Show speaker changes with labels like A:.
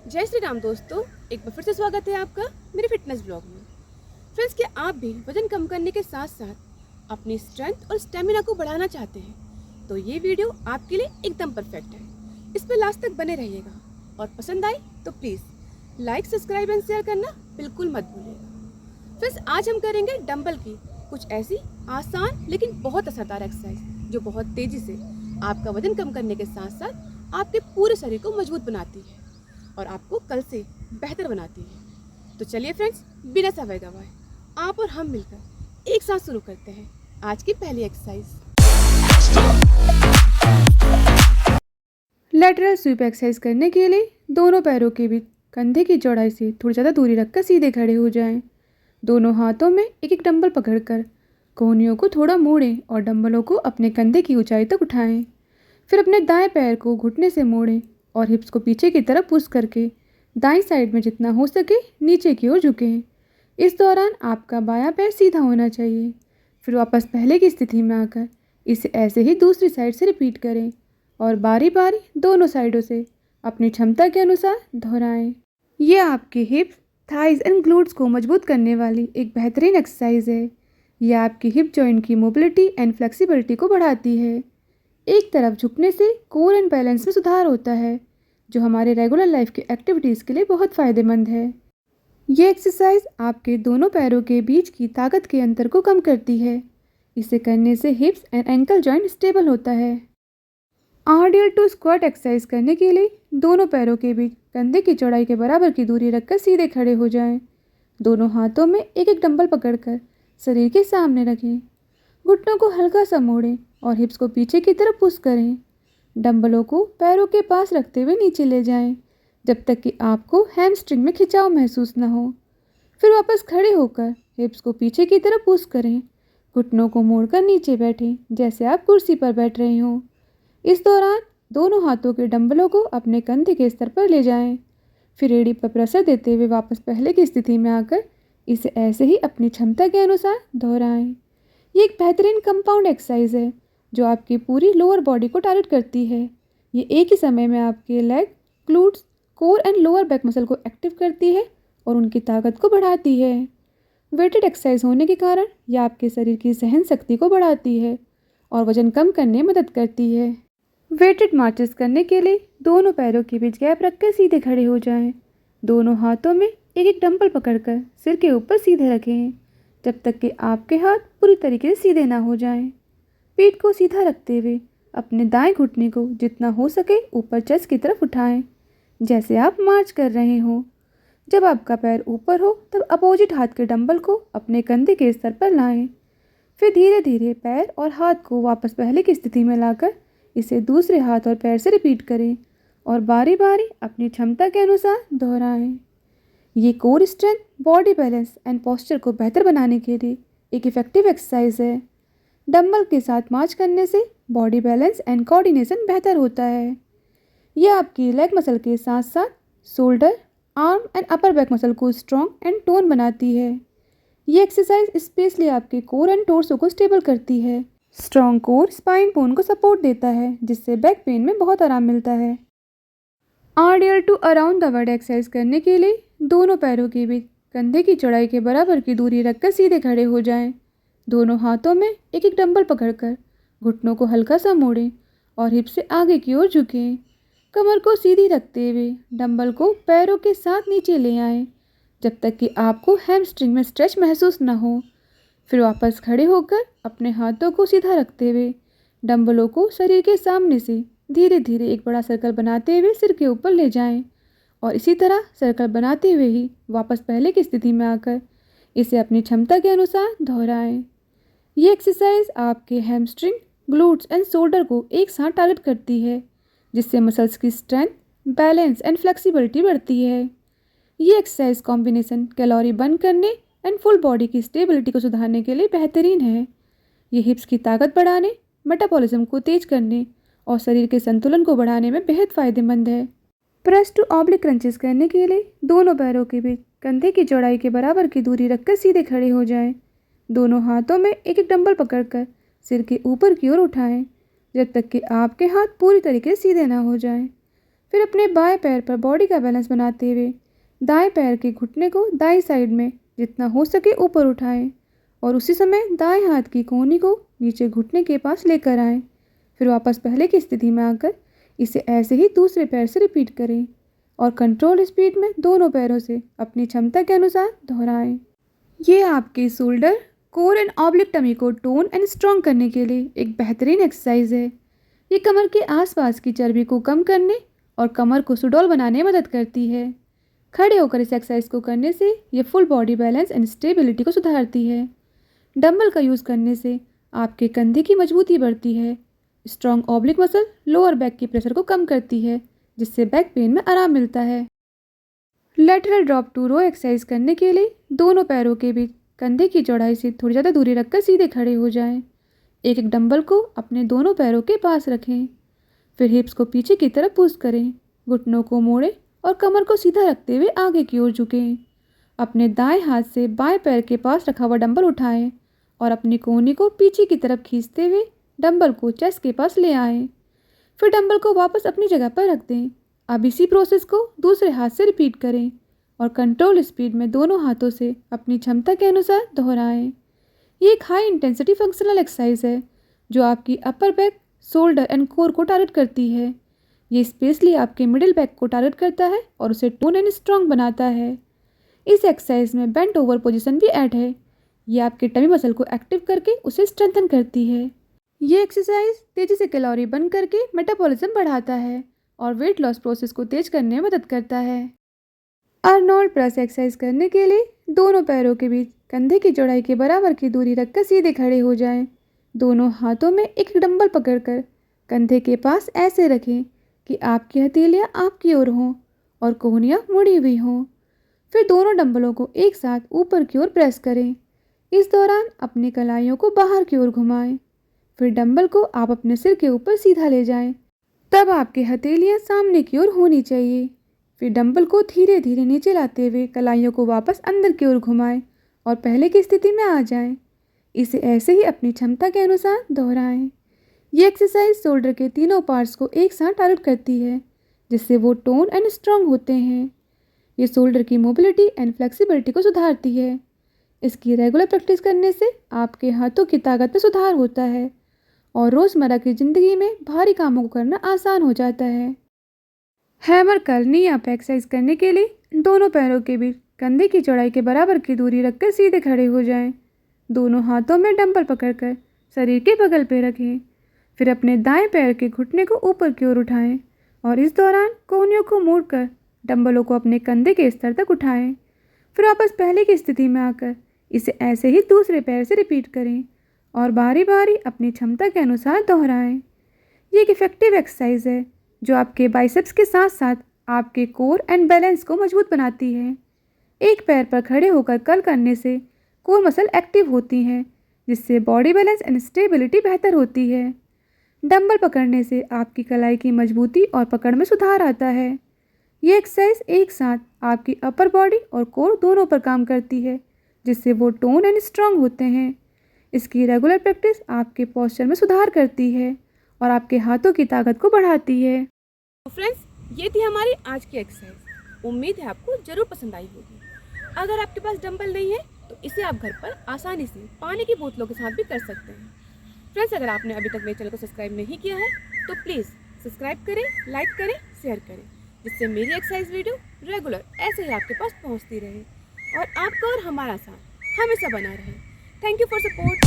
A: जय श्री राम दोस्तों, एक बार फिर से स्वागत है आपका मेरे फिटनेस ब्लॉग में। फ्रेंड्स, क्या आप भी वजन कम करने के साथ साथ अपनी स्ट्रेंथ और स्टेमिना को बढ़ाना चाहते हैं? तो ये वीडियो आपके लिए एकदम परफेक्ट है। इस पर लास्ट तक बने रहिएगा और पसंद आई तो please like, subscribe and share करना बिल्कुल मत भूलिएगा। फ्रेंड्स, आज हम करेंगे डंबल की कुछ ऐसी आसान लेकिन बहुत असरदार एक्सरसाइज जो बहुत तेज़ी से आपका वजन कम करने के साथ साथ आपके पूरे शरीर को मजबूत बनाती है और आपको कल से बेहतर बनाती है। तो चलिए फ्रेंड्स, बिना समय गवाए आप और हम मिलकर एक साथ शुरू करते हैं आज की पहली एक्सरसाइज।
B: लैटरल स्वीप एक्सरसाइज करने के लिए दोनों पैरों के बीच कंधे की चौड़ाई से थोड़ी ज़्यादा दूरी रखकर सीधे खड़े हो जाएं। दोनों हाथों में एक एक डंबल पकड़कर कोहनियों को थोड़ा मोड़ें और डंबलों को अपने कंधे की ऊंचाई तक उठाएं। फिर अपने दाएं पैर को घुटने से मोड़ें और हिप्स को पीछे की तरफ पुश करके दाईं साइड में जितना हो सके नीचे की ओर झुकें। इस दौरान आपका बायां पैर सीधा होना चाहिए। फिर वापस पहले की स्थिति में आकर इसे ऐसे ही दूसरी साइड से रिपीट करें और बारी बारी दोनों साइडों से अपनी क्षमता के अनुसार दोहराएं। ये आपके हिप्स, थाइज एंड ग्लूट्स को मजबूत करने वाली एक बेहतरीन एक्सरसाइज है। यह आपकी हिप जॉइंट की मोबिलिटी एंड फ्लेक्सिबिलिटी को बढ़ाती है। एक तरफ झुकने से कोर एंड बैलेंस में सुधार होता है, जो हमारे रेगुलर लाइफ की एक्टिविटीज़ के लिए बहुत फ़ायदेमंद है। ये एक्सरसाइज आपके दोनों पैरों के बीच की ताकत के अंतर को कम करती है। इसे करने से हिप्स एंड एंकल जॉइंट स्टेबल होता है। RDL2 स्क्वाट एक्सरसाइज करने के लिए दोनों पैरों के बीच कंधे की चौड़ाई के बराबर की दूरी रखकर सीधे खड़े हो जाएं। दोनों हाथों में एक एक डंबल पकड़कर शरीर के सामने रखें। घुटनों को हल्का सा मोड़ें और हिप्स को पीछे की तरफ पुश करें। डंबलों को पैरों के पास रखते हुए नीचे ले जाएं, जब तक कि आपको हैमस्ट्रिंग में खिंचाव महसूस न हो। फिर वापस खड़े होकर हिप्स को पीछे की तरफ पुश करें। घुटनों को मोड़कर नीचे बैठें, जैसे आप कुर्सी पर बैठ रहे हों। इस दौरान दोनों हाथों के डंबलों को अपने कंधे के स्तर पर ले जाएं। फिर एड़ी पर प्रेशर देते हुए वापस पहले की स्थिति में आकर इसे ऐसे ही अपनी क्षमता के अनुसार दोहराएं। ये एक बेहतरीन कंपाउंड एक्सरसाइज है जो आपकी पूरी लोअर बॉडी को टारगेट करती है। ये एक ही समय में आपके leg, glutes, core and lower back muscle को एक्टिव करती है और उनकी ताकत को बढ़ाती है। वेटेड एक्सरसाइज होने के कारण यह आपके शरीर की सहन शक्ति को बढ़ाती है और वजन कम करने में मदद करती है। वेटेड मार्चेस करने के लिए दोनों पैरों के बीच गैप रखकर सीधे खड़े हो जाएं। दोनों हाथों में एक एक डंबल पकड़कर सिर के ऊपर सीधे रखें, जब तक कि आपके हाथ पूरी तरीके से सीधे ना हो जाएं। पीठ को सीधा रखते हुए अपने दाएं घुटने को जितना हो सके ऊपर चेस्ट की तरफ उठाएं, जैसे आप मार्च कर रहे हो। जब आपका पैर ऊपर हो तब अपोजिट हाथ के डंबल को अपने कंधे के स्तर पर लाएं। फिर धीरे धीरे पैर और हाथ को वापस पहले की स्थिति में लाकर इसे दूसरे हाथ और पैर से रिपीट करें और बारी बारी अपनी क्षमता के अनुसार दोहराएं। ये core strength, body balance and posture को बेहतर बनाने के लिए एक इफ़ेक्टिव एक्सरसाइज है। डंबल के साथ मार्च करने से बॉडी बैलेंस एंड कोऑर्डिनेशन बेहतर होता है। यह आपकी लेग मसल के साथ साथ shoulder, arm and upper back muscle को स्ट्रॉन्ग एंड टोन बनाती है। ये एक्सरसाइज स्पेशली आपके कोर एंड टोर्सो को स्टेबल करती है। स्ट्रॉन्ग कोर स्पाइन बोन को सपोर्ट देता है, जिससे बैक पेन में बहुत आराम मिलता है। RDL2 around the world exercise करने के लिए दोनों पैरों के बीच कंधे की चौड़ाई के बराबर की दूरी रखकर सीधे खड़े हो जाएं। दोनों हाथों में एक एक डंबल पकड़कर घुटनों को हल्का सा मोड़ें और हिप से आगे की ओर झुकें। कमर को सीधी रखते हुए डंबल को पैरों के साथ नीचे ले आएं, जब तक कि आपको हैमस्ट्रिंग में स्ट्रेच महसूस न हो। फिर वापस खड़े होकर अपने हाथों को सीधा रखते हुए डंबलों को शरीर के सामने से धीरे धीरे एक बड़ा सर्कल बनाते हुए सिर के ऊपर ले जाएं और इसी तरह सर्कल बनाते हुए ही वापस पहले की स्थिति में आकर इसे अपनी क्षमता के अनुसार दोहराएं। ये एक्सरसाइज आपके हैमस्ट्रिंग, ग्लूट्स एंड शोल्डर को एक साथ टारगेट करती है, जिससे मसल्स की स्ट्रेंथ, बैलेंस एंड फ्लेक्सिबिलिटी बढ़ती है। ये एक्सरसाइज कॉम्बिनेशन कैलोरी बर्न करने एंड फुल बॉडी की स्टेबिलिटी को सुधारने के लिए बेहतरीन है। ये हिप्स की ताकत बढ़ाने, मेटाबॉलिज्म को तेज करने और शरीर के संतुलन को बढ़ाने में बेहद फ़ायदेमंद है। प्रेस टू ऑब्लिक क्रंचेस करने के लिए दोनों पैरों के बीच कंधे की चौड़ाई के बराबर की दूरी रखकर सीधे खड़े हो जाएं। दोनों हाथों में एक एक डंबल पकड़कर सिर के ऊपर की ओर उठाएं, जब तक कि आपके हाथ पूरी तरीके से सीधे ना हो जाएं। फिर अपने बाएं पैर पर बॉडी का बैलेंस बनाते हुए दाएं पैर के घुटने को दाईं साइड में जितना हो सके ऊपर उठाएं और उसी समय दाएं हाथ की कोहनी को नीचे घुटने के पास लेकर आएं। फिर वापस पहले की स्थिति में आकर इसे ऐसे ही दूसरे पैर से रिपीट करें और कंट्रोल स्पीड में दोनों पैरों से अपनी क्षमता के अनुसार दोहराएं। ये आपके shoulder, core and oblique tummy को टोन एंड स्ट्रॉन्ग करने के लिए एक बेहतरीन एक्सरसाइज है। ये कमर के आसपास की चर्बी को कम करने और कमर को सुडौल बनाने में मदद करती है। खड़े होकर इस एक्सरसाइज को करने से ये full body balance and stability को सुधारती है। डंबल का यूज़ करने से आपके कंधे की मजबूती बढ़ती है। Strong oblique muscle lower back की प्रेशर को कम करती है, जिससे बैक पेन में आराम मिलता है। Lateral drop to row exercise करने के लिए दोनों पैरों के बीच कंधे की चौड़ाई से थोड़ी ज़्यादा दूरी रखकर सीधे खड़े हो जाएं। एक एक डंबल को अपने दोनों पैरों के पास रखें। फिर हिप्स को पीछे की तरफ पुश करें, घुटनों को मोड़ें और कमर को सीधा रखते हुए आगे की ओर झुकें। अपने दाएं हाथ से बाएं पैर के पास रखा हुआ डंबल उठाएं और अपनी कोहनी को पीछे की तरफ खींचते हुए डंबल को चेस्ट के पास ले आएं। फिर डंबल को वापस अपनी जगह पर रख दें। अब इसी प्रोसेस को दूसरे हाथ से रिपीट करें और कंट्रोल स्पीड में दोनों हाथों से अपनी क्षमता के अनुसार दोहराएं। ये एक हाई इंटेंसिटी फंक्शनल एक्सरसाइज है जो आपकी upper back, shoulder and core को टारगेट करती है। ये स्पेशली आपके मिडिल बैक को टारगेट करता है और उसे टोन एंड स्ट्रॉन्ग बनाता है। इस एक्सरसाइज में बेंट ओवर पोजीशन भी ऐड है। ये आपके टमी मसल को एक्टिव करके उसे स्ट्रेंथन करती है। ये एक्सरसाइज तेज़ी से कैलोरी बर्न करके मेटाबॉलिज्म बढ़ाता है और वेट लॉस प्रोसेस को तेज करने में मदद करता है। अर्नोल्ड प्रेस एक्सरसाइज करने के लिए दोनों पैरों के बीच कंधे की चौड़ाई के बराबर की दूरी रखकर सीधे खड़े हो जाएं। दोनों हाथों में एक डंबल पकड़कर कंधे के पास ऐसे रखें कि आपकी हथेलियाँ आपकी ओर हों और कोहनियाँ मुड़ी हुई हों। फिर दोनों डंबलों को एक साथ ऊपर की ओर प्रेस करें। इस दौरान अपनी कलाइयों को बाहर की ओर घुमाएं। फिर डंबल को आप अपने सिर के ऊपर सीधा ले जाएं। तब आपकी हथेलियाँ सामने की ओर होनी चाहिए। फिर डंबल को धीरे धीरे नीचे लाते हुए कलाइयों को वापस अंदर की ओर घुमाएं और पहले की स्थिति में आ जाएं। इसे ऐसे ही अपनी क्षमता के अनुसार दोहराएं। ये एक्सरसाइज शोल्डर के तीनों पार्ट्स को एक साथ टारगेट करती है, जिससे वो टोन एंड स्ट्रॉन्ग होते हैं। ये शोल्डर की मोबिलिटी एंड फ्लेक्सिबिलिटी को सुधारती है। इसकी रेगुलर प्रैक्टिस करने से आपके हाथों की ताकत में सुधार होता है और रोज़मर्रा की ज़िंदगी में भारी कामों को करना आसान हो जाता है। हैमर कर्ल नी अप एक्सरसाइज करने के लिए दोनों पैरों के बीच कंधे की चौड़ाई के बराबर की दूरी रखकर सीधे खड़े हो जाएं। दोनों हाथों में डंबल पकड़कर शरीर के बगल पे रखें। फिर अपने दाएं पैर के घुटने को ऊपर की ओर उठाएं और इस दौरान कोहनियों को मोड़कर डंबलों को अपने कंधे के स्तर तक उठाएं। फिर वापस पहले की स्थिति में आकर इसे ऐसे ही दूसरे पैर से रिपीट करें और बारी बारी अपनी क्षमता के अनुसार दोहराएं। ये एक इफेक्टिव एक्सरसाइज है जो आपके बाइसेप्स के साथ साथ आपके कोर एंड बैलेंस को मजबूत बनाती है। एक पैर पर खड़े होकर कर्ल करने से कोर मसल एक्टिव होती हैं, जिससे बॉडी बैलेंस एंड स्टेबिलिटी बेहतर होती है। डंबल पकड़ने से आपकी कलाई की मजबूती और पकड़ में सुधार आता है। ये एक्सरसाइज एक साथ आपकी अपर बॉडी और कोर दोनों पर काम करती है, जिससे वो टोन एंड स्ट्रॉन्ग होते हैं। इसकी रेगुलर प्रैक्टिस आपके पोस्चर में सुधार करती है और आपके हाथों की ताकत को बढ़ाती है।
A: तो फ्रेंड्स, ये थी हमारी आज की एक्सरसाइज। उम्मीद है आपको ज़रूर पसंद आई होगी। अगर आपके पास डंबल नहीं है तो इसे आप घर पर आसानी से पानी की बोतलों के साथ भी कर सकते हैं। फ्रेंड्स, अगर आपने अभी तक मेरे चैनल को सब्सक्राइब नहीं किया है तो प्लीज़ सब्सक्राइब करें, लाइक करें, शेयर करें, जिससे मेरी एक्सरसाइज वीडियो रेगुलर ऐसे ही आपके पास पहुंचती रहे और आपका और हमारा साथ हमेशा बना रहे। Thank you for support.